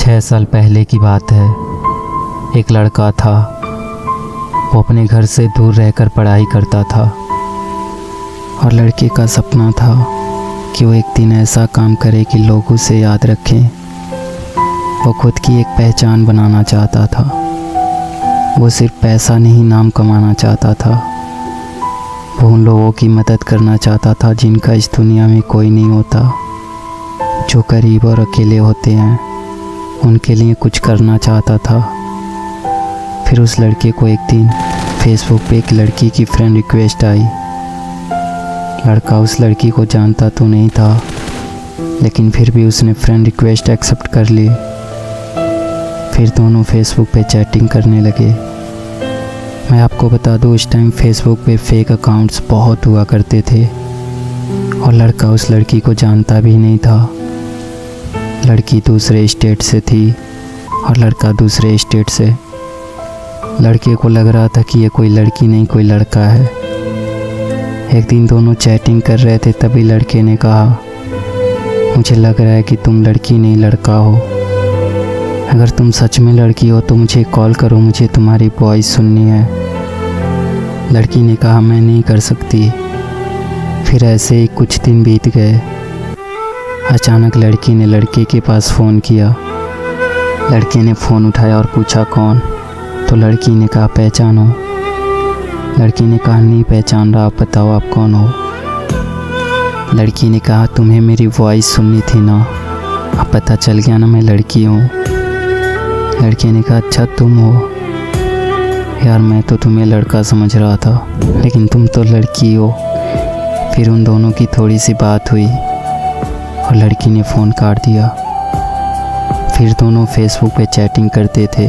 6 साल पहले की बात है। एक लड़का था, वो अपने घर से दूर रहकर पढ़ाई करता था और लड़के का सपना था कि वो एक दिन ऐसा काम करे कि लोग उसे याद रखें। वो खुद की एक पहचान बनाना चाहता था। वो सिर्फ पैसा नहीं, नाम कमाना चाहता था। वो उन लोगों की मदद करना चाहता था जिनका इस दुनिया में कोई नहीं होता, जो गरीब और अकेले होते हैं। उनके लिए कुछ करना चाहता था। फिर उस लड़के को एक दिन फेसबुक पे एक लड़की की फ्रेंड रिक्वेस्ट आई। लड़का उस लड़की को जानता तो नहीं था, लेकिन फिर भी उसने फ्रेंड रिक्वेस्ट एक्सेप्ट कर ली। फिर दोनों फेसबुक पे चैटिंग करने लगे। मैं आपको बता दूं, उस टाइम फेसबुक पे फेक अकाउंट्स बहुत हुआ करते थे और लड़का उस लड़की को जानता भी नहीं था। लड़की दूसरे स्टेट से थी और लड़का दूसरे स्टेट से। लड़के को लग रहा था कि ये कोई लड़की नहीं, कोई लड़का है। एक दिन दोनों चैटिंग कर रहे थे, तभी लड़के ने कहा, मुझे लग रहा है कि तुम लड़की नहीं लड़का हो। अगर तुम सच में लड़की हो तो मुझे कॉल करो, मुझे तुम्हारी वॉइस सुननी है। लड़की ने कहा, मैं नहीं कर सकती। फिर ऐसे ही कुछ दिन बीत गए। अचानक लड़की ने लड़के के पास फ़ोन किया। लड़के ने फ़ोन उठाया और पूछा, कौन? तो लड़की ने कहा, पहचानो। लड़की ने कहा, नहीं पहचान रहा, आप बताओ आप कौन हो। लड़की ने कहा, तुम्हें मेरी वॉइस सुननी थी ना, अब पता चल गया ना मैं लड़की हूँ। लड़के ने कहा, अच्छा तुम हो? यार मैं तो तुम्हें लड़का समझ रहा था, लेकिन तुम तो लड़की हो। फिर उन दोनों की थोड़ी सी बात हुई और लड़की ने फ़ोन काट दिया। फिर दोनों फेसबुक पे चैटिंग करते थे।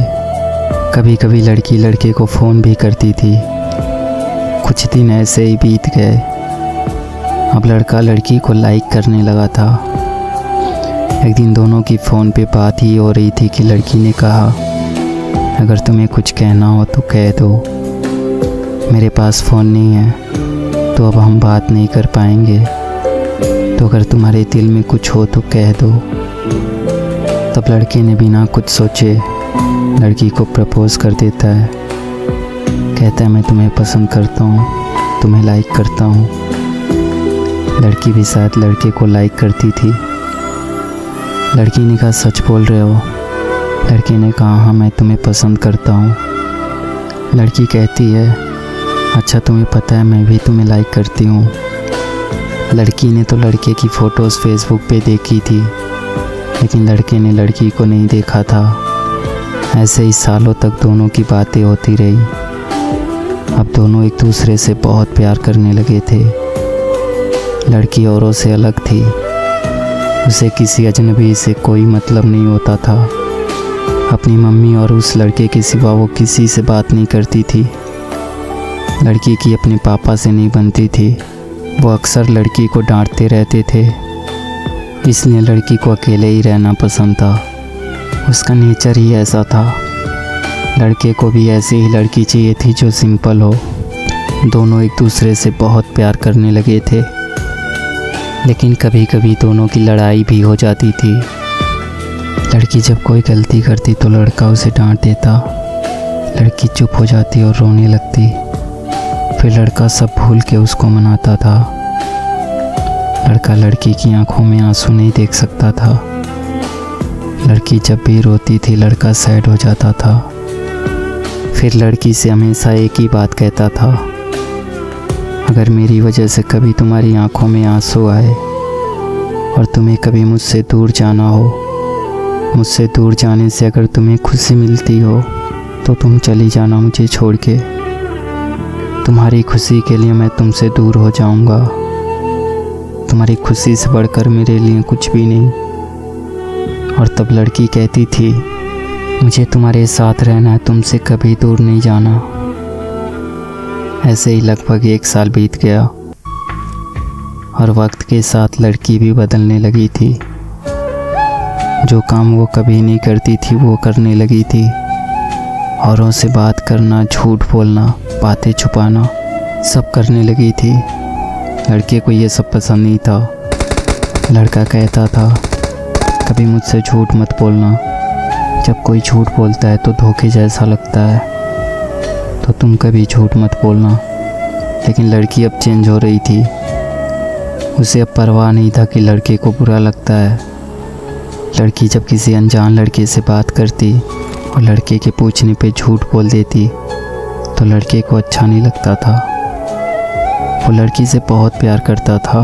कभी कभी लड़की लड़के को फ़ोन भी करती थी। कुछ दिन ऐसे ही बीत गए। अब लड़का लड़की को लाइक करने लगा था। एक दिन दोनों की फ़ोन पे बात ही हो रही थी कि लड़की ने कहा, अगर तुम्हें कुछ कहना हो तो कह दो, मेरे पास फ़ोन नहीं है तो अब हम बात नहीं कर पाएंगे, तो अगर तुम्हारे दिल में कुछ हो तो कह दो। तब लड़के ने बिना कुछ सोचे लड़की को प्रपोज़ कर देता है। कहता है, मैं तुम्हें पसंद करता हूँ, तुम्हें लाइक करता हूँ। लड़की भी शायद लड़के को लाइक करती थी। लड़की ने कहा, सच बोल रहे हो? लड़के ने कहा, हाँ मैं तुम्हें पसंद करता हूँ। लड़की कहती है, अच्छा तुम्हें पता है मैं भी तुम्हें लाइक करती हूँ। लड़की ने तो लड़के की फ़ोटोज़ फेसबुक पे देखी थी, लेकिन लड़के ने लड़की को नहीं देखा था। ऐसे ही सालों तक दोनों की बातें होती रही। अब दोनों एक दूसरे से बहुत प्यार करने लगे थे। लड़की औरों से अलग थी। उसे किसी अजनबी से कोई मतलब नहीं होता था। अपनी मम्मी और उस लड़के के सिवा वो किसी से बात नहीं करती थी। लड़की की अपने पापा से नहीं बनती थी। वो अक्सर लड़की को डांटते रहते थे, इसलिए लड़की को अकेले ही रहना पसंद था। उसका नेचर ही ऐसा था। लड़के को भी ऐसी ही लड़की चाहिए थी जो सिंपल हो। दोनों एक दूसरे से बहुत प्यार करने लगे थे, लेकिन कभी कभी दोनों की लड़ाई भी हो जाती थी। लड़की जब कोई गलती करती तो लड़का उसे डांट देता। लड़की चुप हो जाती और रोने लगती। फिर लड़का सब भूल के उसको मनाता था। लड़का लड़की की आंखों में आंसू नहीं देख सकता था। लड़की जब भी रोती थी लड़का सैड हो जाता था। फिर लड़की से हमेशा एक ही बात कहता था, अगर मेरी वजह से कभी तुम्हारी आंखों में आंसू आए और तुम्हें कभी मुझसे दूर जाना हो, मुझसे दूर जाने से अगर तुम्हें खुशी मिलती हो तो तुम चली जाना मुझे छोड़ के। तुम्हारी खुशी के लिए मैं तुमसे दूर हो जाऊंगा। तुम्हारी खुशी से बढ़कर मेरे लिए कुछ भी नहीं। और तब लड़की कहती थी, मुझे तुम्हारे साथ रहना है, तुमसे कभी दूर नहीं जाना। ऐसे ही लगभग 1 साल बीत गया और वक्त के साथ लड़की भी बदलने लगी थी। जो काम वो कभी नहीं करती थी वो करने लगी थी। औरों से बात करना, झूठ बोलना, बातें छुपाना सब करने लगी थी। लड़के को ये सब पसंद नहीं था। लड़का कहता था, कभी मुझसे झूठ मत बोलना, जब कोई झूठ बोलता है तो धोखे जैसा लगता है, तो तुम कभी झूठ मत बोलना। लेकिन लड़की अब चेंज हो रही थी। उसे अब परवाह नहीं था कि लड़के को बुरा लगता है। लड़की जब किसी अनजान लड़के से बात करती और लड़के के पूछने पे झूठ बोल देती तो लड़के को अच्छा नहीं लगता था। वो लड़की से बहुत प्यार करता था।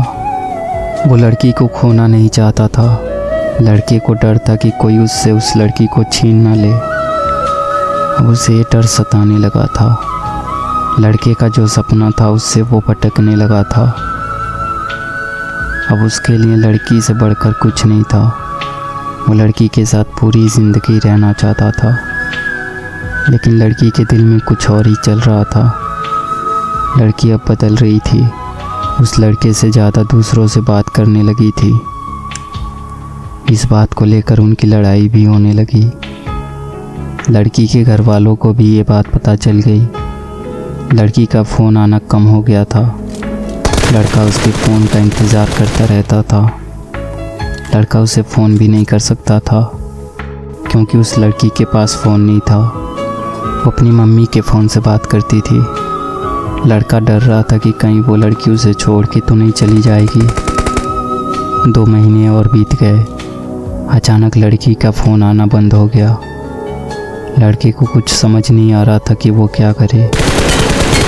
वो लड़की को खोना नहीं चाहता था। लड़के को डर था कि कोई उससे उस लड़की को छीन ना ले। अब उसे डर सताने लगा था। लड़के का जो सपना था उससे वो भटकने लगा था। अब उसके लिए लड़की से बढ़कर कुछ नहीं था। वो लड़की के साथ पूरी ज़िंदगी रहना चाहता था, लेकिन लड़की के दिल में कुछ और ही चल रहा था। लड़की अब बदल रही थी। उस लड़के से ज़्यादा दूसरों से बात करने लगी थी। इस बात को लेकर उनकी लड़ाई भी होने लगी। लड़की के घर वालों को भी ये बात पता चल गई। लड़की का फ़ोन आना कम हो गया था। लड़का उसके फ़ोन का इंतज़ार करता रहता था। लड़का उसे फ़ोन भी नहीं कर सकता था क्योंकि उस लड़की के पास फ़ोन नहीं था। वो अपनी मम्मी के फ़ोन से बात करती थी। लड़का डर रहा था कि कहीं वो लड़की उसे छोड़ के तो नहीं चली जाएगी। 2 महीने और बीत गए। अचानक लड़की का फ़ोन आना बंद हो गया। लड़के को कुछ समझ नहीं आ रहा था कि वो क्या करे।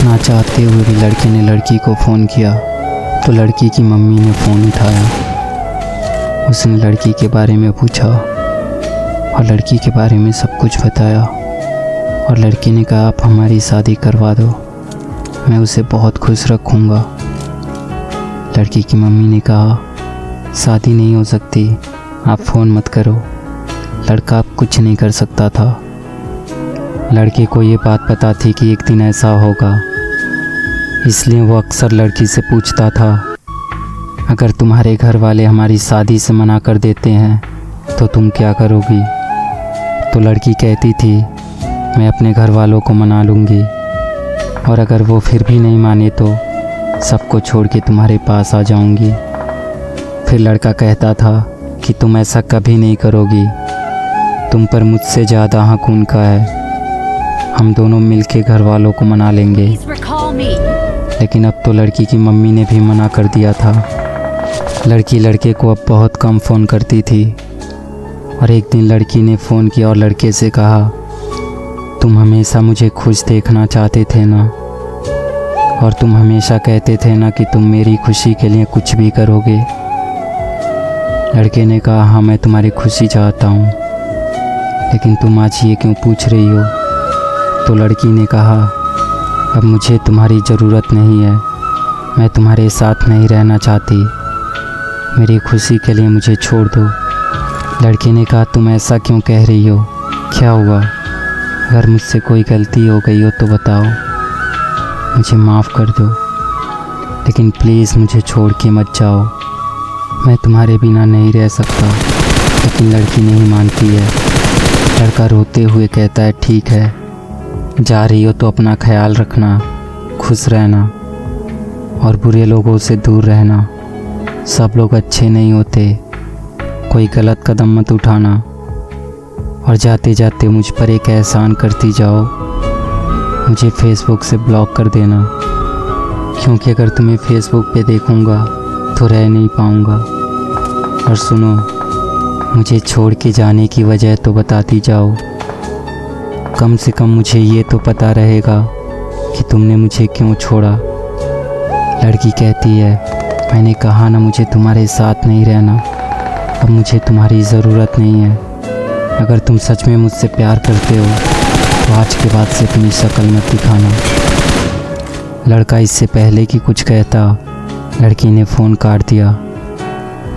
ना चाहते हुए भी लड़के ने लड़की को फ़ोन किया तो लड़की की मम्मी ने फ़ोन उठाया। उसने लड़की के बारे में पूछा और लड़की के बारे में सब कुछ बताया। और लड़की ने कहा, आप हमारी शादी करवा दो, मैं उसे बहुत खुश रखूँगा। लड़की की मम्मी ने कहा, शादी नहीं हो सकती, आप फ़ोन मत करो। लड़का अब कुछ नहीं कर सकता था। लड़के को ये बात पता थी कि एक दिन ऐसा होगा, इसलिए वो अक्सर लड़की से पूछता था, अगर तुम्हारे घर वाले हमारी शादी से मना कर देते हैं तो तुम क्या करोगी? तो लड़की कहती थी, मैं अपने घर वालों को मना लूँगी, और अगर वो फिर भी नहीं माने तो सबको छोड़ के तुम्हारे पास आ जाऊँगी। फिर लड़का कहता था कि तुम ऐसा कभी नहीं करोगी, तुम पर मुझसे ज़्यादा हक उनका है, हम दोनों मिलके घर वालों को मना लेंगे। लेकिन अब तो लड़की की मम्मी ने भी मना कर दिया था। लड़की लड़के को अब बहुत कम फ़ोन करती थी। और एक दिन लड़की ने फ़ोन किया और लड़के से कहा, तुम हमेशा मुझे खुश देखना चाहते थे ना, और तुम हमेशा कहते थे ना कि तुम मेरी खुशी के लिए कुछ भी करोगे। लड़के ने कहा, हाँ मैं तुम्हारी खुशी चाहता हूँ, लेकिन तुम आज ये क्यों पूछ रही हो? तो लड़की ने कहा, अब मुझे तुम्हारी ज़रूरत नहीं है, मैं तुम्हारे साथ नहीं रहना चाहती, मेरी खुशी के लिए मुझे छोड़ दो। लड़के ने कहा, तुम ऐसा क्यों कह रही हो, क्या हुआ? अगर मुझसे कोई गलती हो गई हो तो बताओ, मुझे माफ़ कर दो, लेकिन प्लीज़ मुझे छोड़ के मत जाओ, मैं तुम्हारे बिना नहीं रह सकता। लेकिन लड़की नहीं मानती है। लड़का रोते हुए कहता है, ठीक है, जा रही हो तो अपना ख्याल रखना, खुश रहना और बुरे लोगों से दूर रहना। सब लोग अच्छे नहीं होते, कोई गलत कदम मत उठाना, और जाते जाते मुझ पर एक एहसान करती जाओ, मुझे फेसबुक से ब्लॉक कर देना, क्योंकि अगर तुम्हें फेसबुक पे देखूँगा तो रह नहीं पाऊँगा। और सुनो, मुझे छोड़ के जाने की वजह तो बताती जाओ, कम से कम मुझे ये तो पता रहेगा कि तुमने मुझे क्यों छोड़ा। लड़की कहती है, मैंने कहा ना मुझे तुम्हारे साथ नहीं रहना, अब मुझे तुम्हारी ज़रूरत नहीं है। अगर तुम सच में मुझसे प्यार करते हो तो आज के बाद से अपनी शक्ल मत दिखाना। लड़का इससे पहले कि कुछ कहता, लड़की ने फ़ोन काट दिया।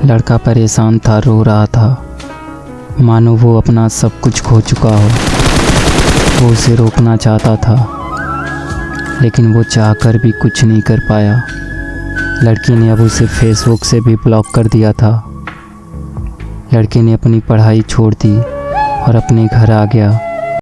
लड़का परेशान था, रो रहा था, मानो वो अपना सब कुछ खो चुका हो। वो उसे रोकना चाहता था, लेकिन वो चाहकर भी कुछ नहीं कर पाया। लड़की ने अब उसे फेसबुक से भी ब्लॉक कर दिया था। लड़के ने अपनी पढ़ाई छोड़ दी और अपने घर आ गया।